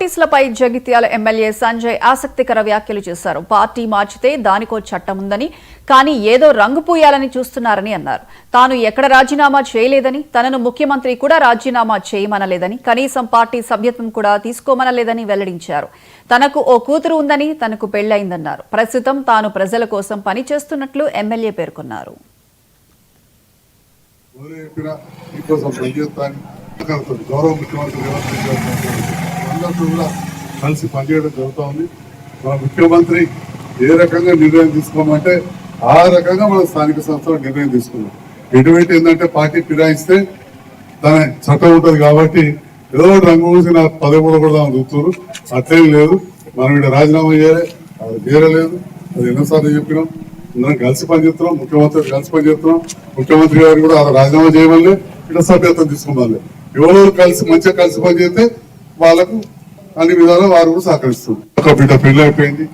నోటీసులపై Jagtial MLA Sanjay ఆసక్తికర వ్యాఖ్యలు చేశారు. పార్టీ మార్చితే దానికో చట్టం ఉందని, కానీ ఏదో రంగు పూయాలని చూస్తున్నారని అన్నారు. తాను ఎక్కడ రాజీనామా చేయలేదని, తనను ముఖ్యమంత్రి కూడా రాజీనామా చేయమనలేదని, కనీసం పార్టీ సభ్యత్వం కూడా తీసుకోమనలేదని వెల్లడించారు. తనకు ఓ కూతురు ఉందని, తనకు పెళ్లైందన్నారు. ప్రస్తుతం తాను ప్రజల కోసం పనిచేస్తున్నట్లు ఎమ్మెల్యే పేర్కొన్నారు. గౌరవ ముఖ్యమంత్రి అందరూ కూడా కలిసి పనిచేయడం జరుగుతోంది. మన ముఖ్యమంత్రి ఏ రకంగా నిర్ణయం తీసుకోమంటే ఆ రకంగా మన స్థానిక సంస్థలు నిర్ణయం తీసుకున్నాం. ఎటువంటి ఏంటంటే పార్టీ ఫిరాయిస్తే తన చట్టం ఉంటుంది కాబట్టి ఏదో రంగు చూసి నా పదవులు కూడా చూస్తున్నారు. అట్లేం లేదు, మనం ఇక్కడ రాజీనామా చేయాలి, అది చేరలేదు. అది ఎన్నోసార్లు చెప్పినాం. అందరం కలిసి పనిచేస్తున్నాం, ముఖ్యమంత్రి కలిసి పనిచేస్తున్నాం. ముఖ్యమంత్రి గారు కూడా రాజీనామా చేయమని ఇక్కడ సభ్యత్వం తీసుకోవాలి. ఎవరు కలిసి మంచిగా కలిసి పనిచేస్తే వాళ్ళకు అన్ని విధాలు వారు కూడా సహకరిస్తారు. ఒక బిడ్డ పెళ్లి అయిపోయింది.